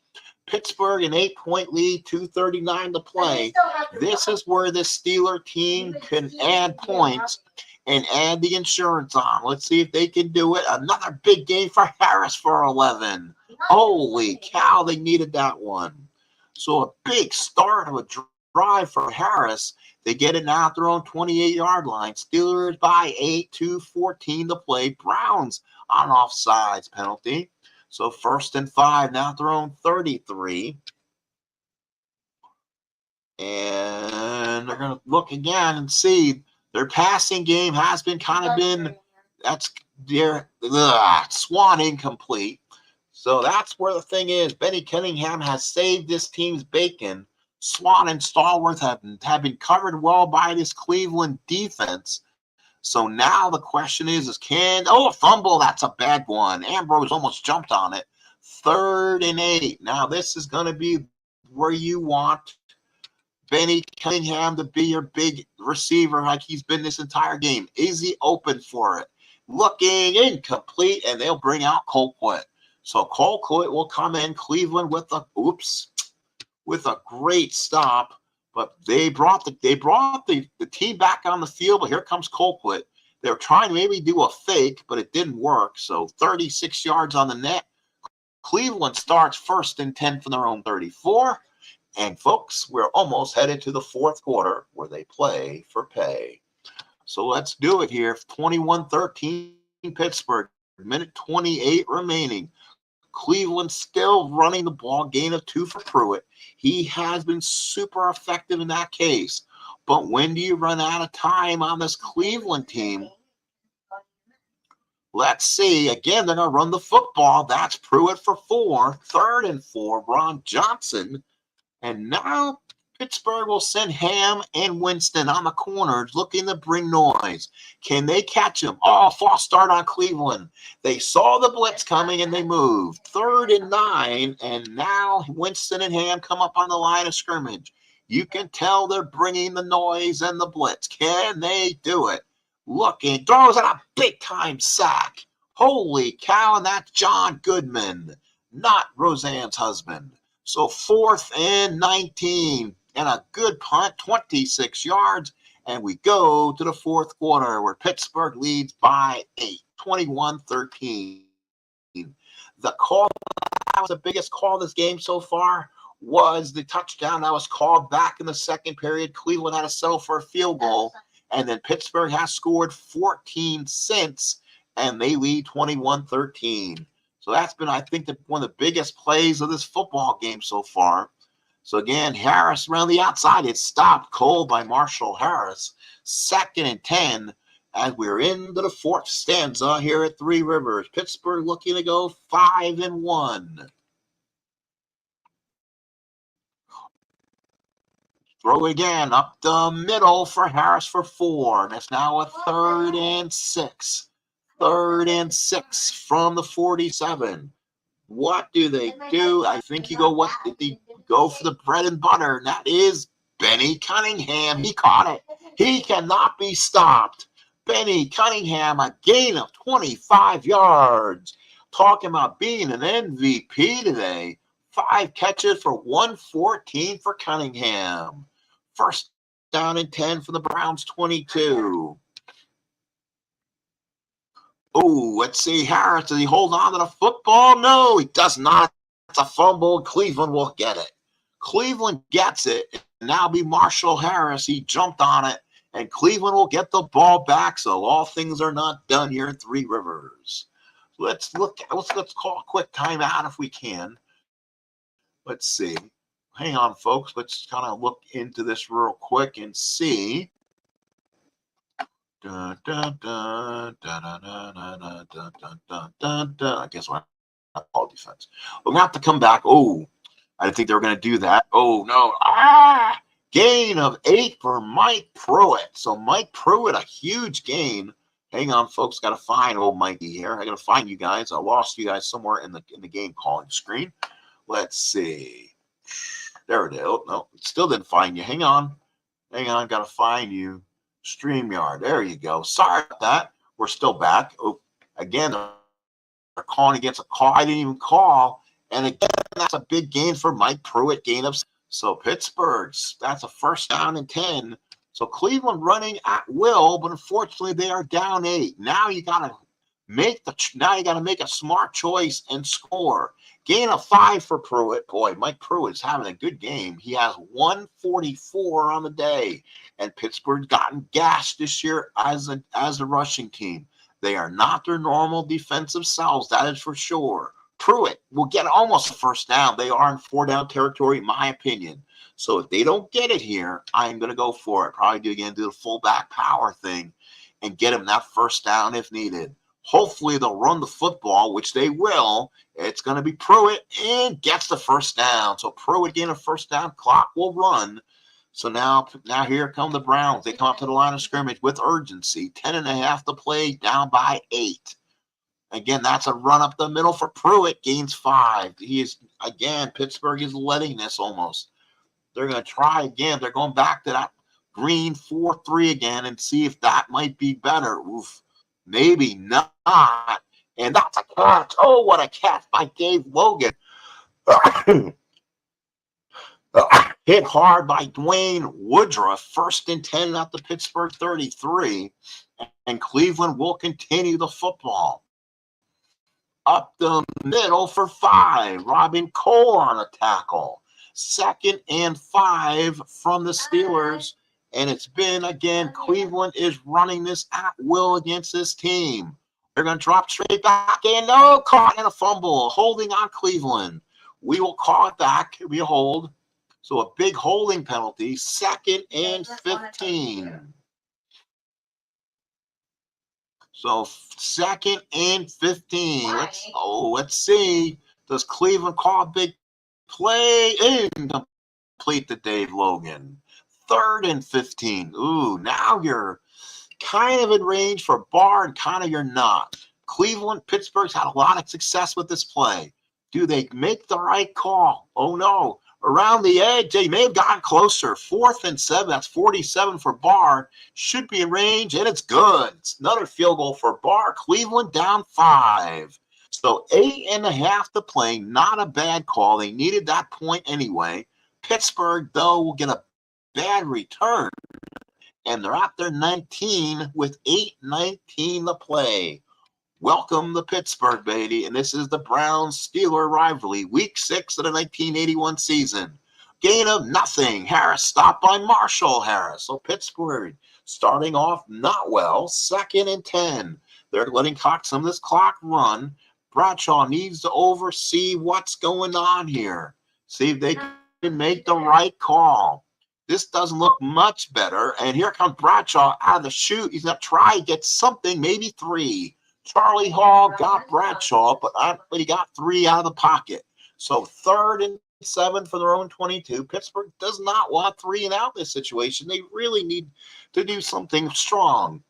Pittsburgh an 8-point lead, 2:39 to play. This is where the Steeler team can add points and add the insurance on. Let's see if they can do it. Another big game for Harris for 11. Holy cow, they needed that one. So a big start of a drive for Harris. They get it now at their own 28-yard line. Steelers by 8, 2:14 to play. Browns on offsides penalty. So 1st and 5 now at their own 33. And they're going to look again and see their passing game has been that's their Swan incomplete. So that's where the thing is. Benny Cunningham has saved this team's bacon. Swan and Stallworth have been covered well by this Cleveland defense. So now the question is a fumble. That's a bad one. Ambrose almost jumped on it. 3rd and 8. Now this is going to be where you want Benny Cunningham to be your big receiver like he's been this entire game. Is he open for it? Looking incomplete, and they'll bring out Colquitt. So Colquitt will come in. Cleveland with a great stop, but they brought the team back on the field. But here comes Colquitt. They're trying to maybe do a fake, but it didn't work. So 36 yards on the net. Cleveland starts 1st and 10 from their own 34. And folks, we're almost headed to the 4th quarter where they play for pay. So let's do it here. 21-13 Pittsburgh. Minute 28 remaining. Cleveland still running the ball, gain of 2 for Pruitt. He has been super effective in that case. But when do you run out of time on this Cleveland team? Let's see. Again, they're going to run the football. That's Pruitt for 4. 3rd and 4. Ron Johnson. And now Pittsburgh will send Ham and Winston on the corners looking to bring noise. Can they catch him? Oh, false start on Cleveland. They saw the blitz coming and they moved. 3rd and 9, and now Winston and Ham come up on the line of scrimmage. You can tell they're bringing the noise and the blitz. Can they do it? Looking, throws out a big-time sack. Holy cow, and that's John Goodman, not Roseanne's husband. So 4th and 19, and a good punt, 26 yards, and we go to the 4th quarter where Pittsburgh leads by 8, 21-13. The call that was the biggest call of this game so far was the touchdown that was called back in the 2nd period. Cleveland had to settle for a field goal, and then Pittsburgh has scored 14 since, and they lead 21-13. So that's been, I think, one of the biggest plays of this football game so far. So again, Harris around the outside. It's stopped cold by Marshall Harris. 2nd and 10 as we're into the 4th stanza here at Three Rivers. Pittsburgh looking to go 5-1. Throw again up the middle for Harris for 4. That's now a 3rd and 6. 3rd and 6 from the 47. What do they do? I think they go for the bread and butter, and that is Benny Cunningham. He caught it. He cannot be stopped. Benny Cunningham, a gain of 25 yards. Talking about being an MVP today. 5 catches for 114 for Cunningham. 1st down and 10 for the Browns, 22. Oh, let's see. Harris, does he hold on to the football? No, he does not. It's a fumble. Cleveland will get it. Cleveland gets it. Now be Marshall Harris. He jumped on it, and Cleveland will get the ball back. So all things are not done here in Three Rivers. Let's call a quick timeout if we can. Let's see. Hang on, folks. Let's kind of look into this real quick and see. I guess we're not all defense. We're going to have to come back. Oh, I didn't think they were going to do that. Oh, no. Gain of 8 for Mike Pruitt. So Mike Pruitt, a huge gain. Hang on, folks. Got to find old Mikey here. I got to find you guys. I lost you guys somewhere in the game calling screen. Let's see. There it is. Oh, no, it still didn't find you. Hang on. Got to find you. StreamYard. There you go. Sorry about that. We're still back. Oh, again, they're calling against a call I didn't even call. And again, that's a big gain for Mike Pruitt, gain of. So Pittsburgh, that's a first down and 10. So Cleveland running at will, but unfortunately they are down 8. Now you gotta make a smart choice and score. Gain of 5 for Pruitt. Boy, Mike Pruitt is having a good game. He has 144 on the day, and Pittsburgh's gotten gashed this year as a rushing team. They are not their normal defensive selves, that is for sure. Pruitt will get almost a first down. They are in 4-down territory, in my opinion. So if they don't get it here, I'm going to go for it. Probably do the fullback power thing and get him that first down if needed. Hopefully they'll run the football, which they will. It's going to be Pruitt and gets the first down. So Pruitt getting a first down, clock will run. So now here come the Browns. They come up to the line of scrimmage with urgency. 10.5 to play, down by 8. Again, that's a run up the middle for Pruitt, gains 5. Pittsburgh is letting this almost. They're going to try again. They're going back to that green 4-3 again and see if that might be better. Oof, maybe not. And that's a catch. Oh, what a catch by Dave Logan. Hit hard by Dwayne Woodruff. First and 10 at the Pittsburgh 33. And Cleveland will continue the football. Up the middle for 5. Robin Cole on a tackle. 2nd and 5 from the Steelers. And it's been, again, Cleveland is running this at will against this team. They're going to drop straight back in. No, caught in a fumble. Holding on Cleveland. We will call it back. We hold. So a big holding penalty. 2nd and 15. So 2nd and 15. Let's see. Does Cleveland call a big play? Incomplete to Dave Logan. 3rd and 15. Ooh, now you're kind of in range for Barr and kind of you're not. Pittsburgh's had a lot of success with this play. Do they make the right call? Oh, no. Around the edge, they may have gotten closer. 4th and 7. That's 47 for Barr. Should be in range, and it's good. It's another field goal for Barr. Cleveland down 5. So 8.5 to play. Not a bad call. They needed that point anyway. Pittsburgh, though, will get a bad return. And they're at their 19 with 8:19 to play. Welcome to Pittsburgh, baby. And this is the Browns-Steeler rivalry, Week 6 of the 1981 season. Gain of nothing. Harris stopped by Marshall Harris. So Pittsburgh starting off not well. 2nd and 10. They're letting some of this clock run. Bradshaw needs to oversee what's going on here. See if they can make the right call. This doesn't look much better. And here comes Bradshaw out of the chute. He's going to try to get something, maybe 3. Charlie Hall got Bradshaw, but he got 3 out of the pocket. So 3rd and 7 for their own 22. Pittsburgh does not want 3 and out in this situation. They really need to do something strong.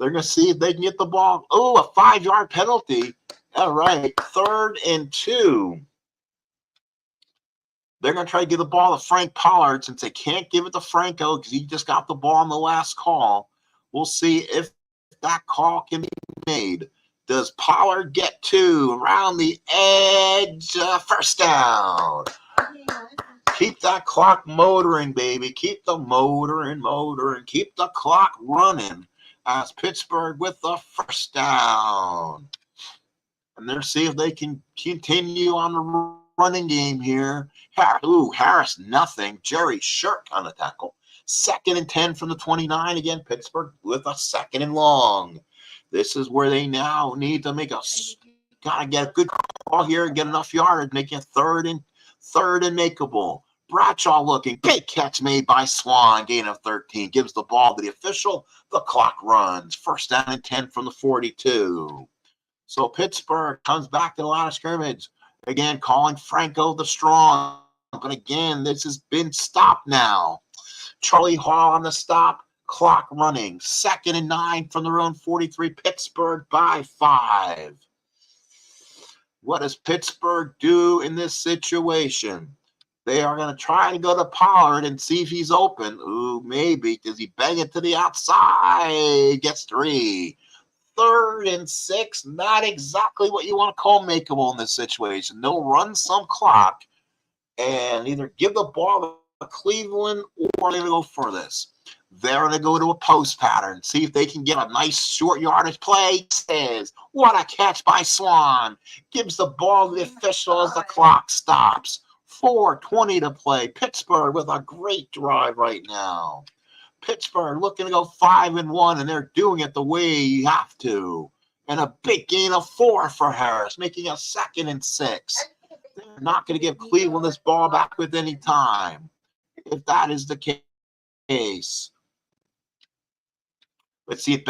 They're going to see if they can get the ball. Oh, a 5-yard penalty. All right, 3rd and 2. They're going to try to give the ball to Frank Pollard since they can't give it to Franco because he just got the ball on the last call. We'll see if that call can be made. Does Pollard get 2 around the edge? First down. Keep that clock motoring, baby. Keep the motoring. Keep the clock running as Pittsburgh with the first down. And they'll see if they can continue on the running game here. Harris, nothing. Jerry Shirk on the tackle. 2nd and 10 from the 29. Again, Pittsburgh with a 2nd and long. This is where they now need to gotta get a good call here and get enough yardage, make it 3rd and makeable. Bradshaw looking, big catch made by Swan, gain of 13, gives the ball to the official. The clock runs. 1st down and 10 from the 42. So Pittsburgh comes back to the line of scrimmage. Again, calling Franco the strong. But again, this has been stopped now. Charlie Hall on the stop. Clock running. 2nd and 9 from their own 43. Pittsburgh by 5. What does Pittsburgh do in this situation? They are going to try to go to Pollard and see if he's open. Ooh, maybe. Does he bang it to the outside? Gets 3. 3rd and 6. Not exactly what you want to call makeable in this situation. They'll run some clock and either give the ball to Cleveland or they're going to go for this. They're going to go to a post pattern, see if they can get a nice short yardage play. Says, what a catch by Swan. Gives the ball to the official as the clock stops. 4:20 to play. Pittsburgh with a great drive right now. Pittsburgh looking to go 5-1, and they're doing it the way you have to. And a big gain of 4 for Harris, making a 2nd and 6. They're not going to give Cleveland this ball back with any time. If that is the case, let's see if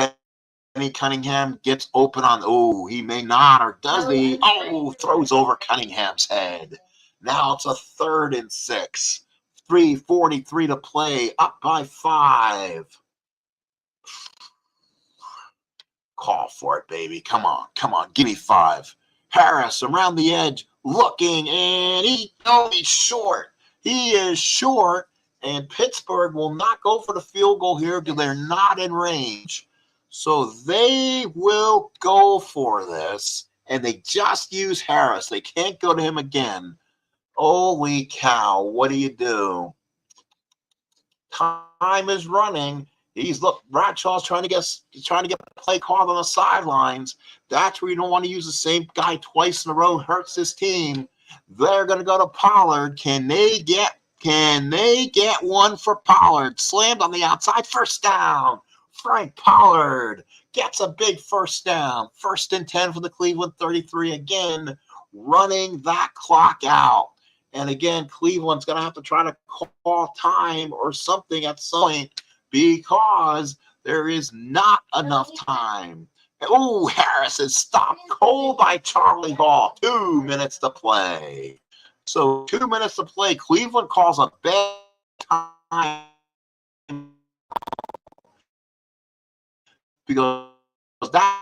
Benny Cunningham gets open on. Oh, he may not, or does he? Oh, throws over Cunningham's head. Now it's a 3rd and 6. 3:43 to play, up by 5. Call for it, baby. Come on, give me 5. Harris around the edge, looking, and he's short. He is short, and Pittsburgh will not go for the field goal here because they're not in range. So they will go for this, and they just use Harris. They can't go to him again. Holy cow, what do you do? Time is running. Bradshaw's trying to get a play called on the sidelines. That's where you don't want to use the same guy twice in a row. Hurts this team. They're going to go to Pollard. Can they get one for Pollard? Slammed on the outside. 1st down. Frank Pollard gets a big 1st down. 1st and 10 for the Cleveland 33 again, running that clock out. And again, Cleveland's going to have to try to call time or something at some point because there is not enough time. Oh, Harris is stopped cold by Charlie Hall. 2 minutes to play. So 2 minutes to play. Cleveland calls a bad time because that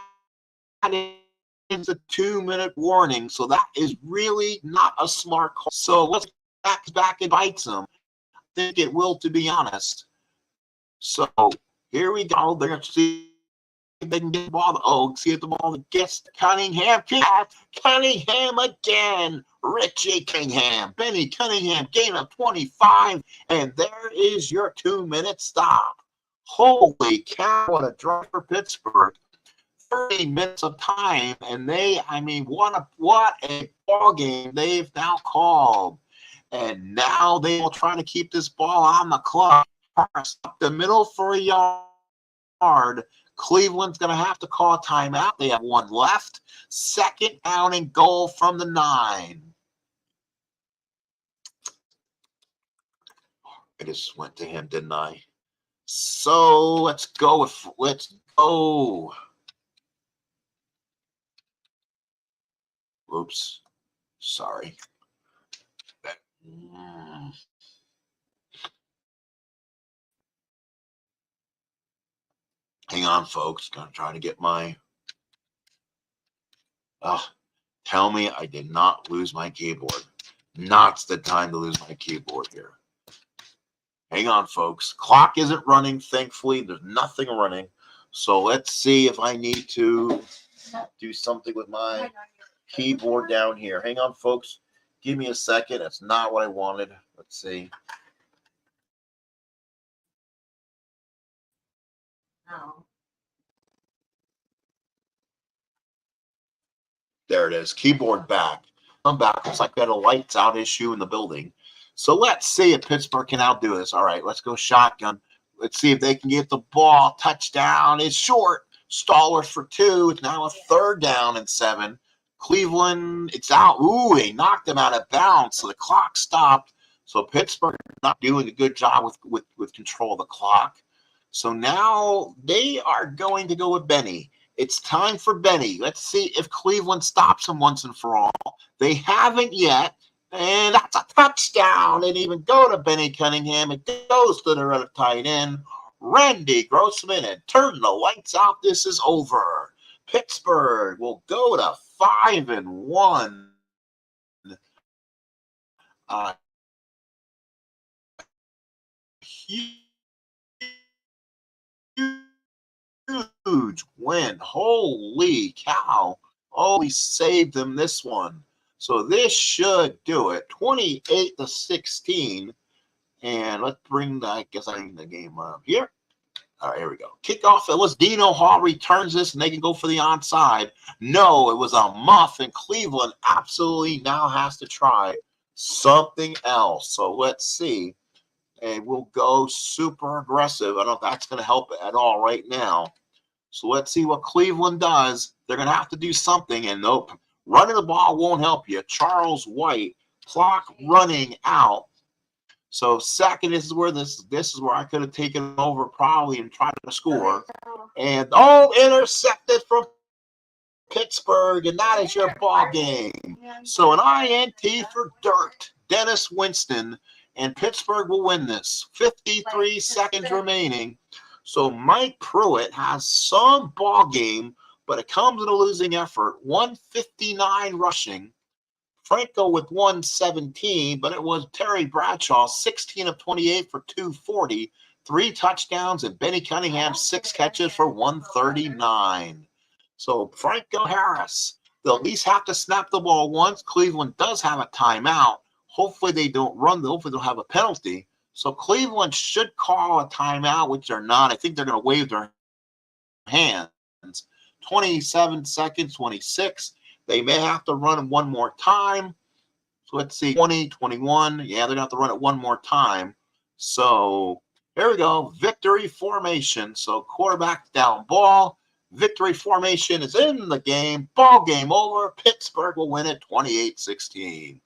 is a 2-minute warning. So that is really not a smart call. So let's back and bites them. I think it will, to be honest. So here we go. They're going to see if they can get the ball. Oh, see if the ball gets Cunningham. Cunningham again. Richie Cunningham. Benny Cunningham, gain of 25. And there is your 2-minute stop. Holy cow, what a drive for Pittsburgh. 30 minutes of time, and what a ball game they've now called. And now they will try to keep this ball on the clock. Up the middle for a yard. Cleveland's going to have to call a timeout. They have 1 left. 2nd down and goal from the 9. I just went to him, didn't I? So let's go. Oops. Sorry. Hang on, folks. Gonna try to get my. Tell me I did not lose my keyboard. Not's the time to lose my keyboard here. Hang on, folks. Clock isn't running, thankfully. There's nothing running. So let's see if I need to do something with my keyboard down here. Hang on, folks. Give me a second. That's not what I wanted. Let's see. No. There it is. Keyboard back. I'm back. Looks like we had a lights out issue in the building. So let's see if Pittsburgh can outdo this. All right, let's go shotgun. Let's see if they can get the ball. Touchdown is short. Stallworth for 2. It's now a 3rd down and 7. Cleveland, it's out. Ooh, they knocked him out of bounds. So the clock stopped. So Pittsburgh not doing a good job with control of the clock. So now they are going to go with Benny. It's time for Benny. Let's see if Cleveland stops him once and for all. They haven't yet. And that's a touchdown. It even go to Benny Cunningham. It goes to the other tight end, Randy Grossman, and turn the lights out. This is over. Pittsburgh will go to 5-1. huge win. Holy cow. Oh, we saved them this one. So this should do it. 28-16. And let's bring the, I guess I need the game up here. All right, here we go. Kickoff. It was Dino Hall returns this, and they can go for the onside. No, it was a muff, and Cleveland absolutely now has to try something else. So let's see. And we'll go super aggressive. I don't know if that's going to help at all right now. So let's see what Cleveland does. They're going to have to do something, and nope. Running the ball won't help you. Charles White, clock running out. So second, this is where I could have taken over probably and tried to score. And intercepted from Pittsburgh, and that is your ball game. So an INT for dirt. Dennis Winston, and Pittsburgh will win this. 53 seconds remaining. So Mike Pruitt has some ball game, but it comes in a losing effort. 159 rushing. Franco with 117, but it was Terry Bradshaw, 16 of 28 for 240, 3 touchdowns, and Benny Cunningham, 6 catches for 139. So Franco Harris, they'll at least have to snap the ball once. Cleveland does have a timeout. Hopefully they don't run. Hopefully they'll have a penalty. So Cleveland should call a timeout, which they're not. I think they're going to wave their hands. 27 seconds, 26. They may have to run it one more time. So let's see, 20, 21. Yeah, they're going to have to run it one more time. So here we go, victory formation. So quarterback down ball. Victory formation is in the game. Ball game over. Pittsburgh will win it 28-16.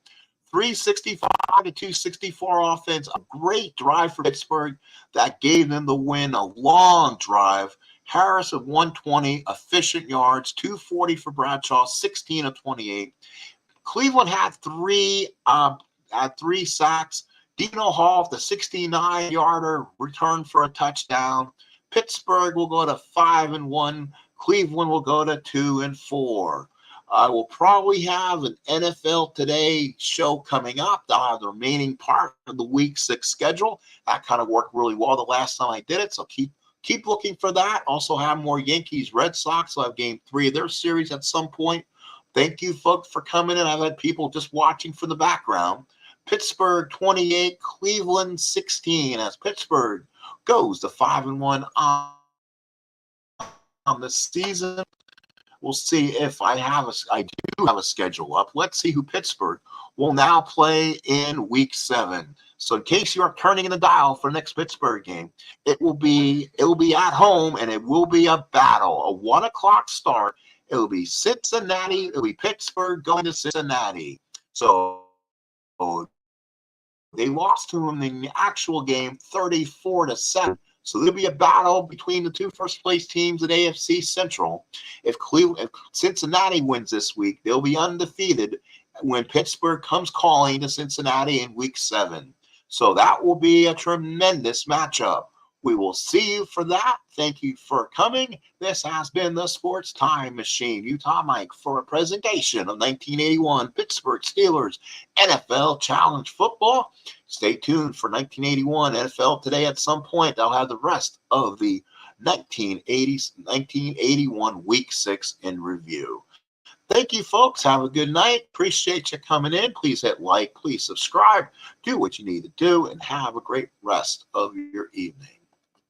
365 to 264 offense. A great drive for Pittsburgh that gave them the win. A long drive. Harris of 120, efficient yards, 240 for Bradshaw, 16 of 28. Cleveland had three sacks. Dino Hall, the 69-yarder, returned for a touchdown. Pittsburgh will go to 5-1. Cleveland will go to 2-4. I will probably have an NFL Today show coming up. I'll have the remaining part of the Week 6 schedule. That kind of worked really well the last time I did it, so keep looking for that. Also have more Yankees, Red Sox. I'll have game 3 of their series at some point. Thank you, folks, for coming in. I've had people just watching from the background. Pittsburgh 28, Cleveland 16, as Pittsburgh goes to 5-1 on the season. We'll see if I do have a schedule up. Let's see who Pittsburgh will now play in Week 7. So in case you are turning in the dial for the next Pittsburgh game, it will be at home, and it will be a battle, a 1 o'clock start. It will be Cincinnati. It will be Pittsburgh going to Cincinnati. So they lost to them in the actual game 34-7. So there'll be a battle between the 2 first-place teams at AFC Central. If Cincinnati wins this week, they'll be undefeated when Pittsburgh comes calling to Cincinnati in Week 7. So that will be a tremendous matchup. We will see you for that. Thank you for coming. This has been the Sports Time Machine. Utah Mike for a presentation of 1981 Pittsburgh Steelers NFL Challenge Football. Stay tuned for 1981 NFL Today at some point. I'll have the rest of the 1981 Week 6 in review. Thank you, folks. Have a good night. Appreciate you coming in. Please hit like. Please subscribe. Do what you need to do, and have a great rest of your evening.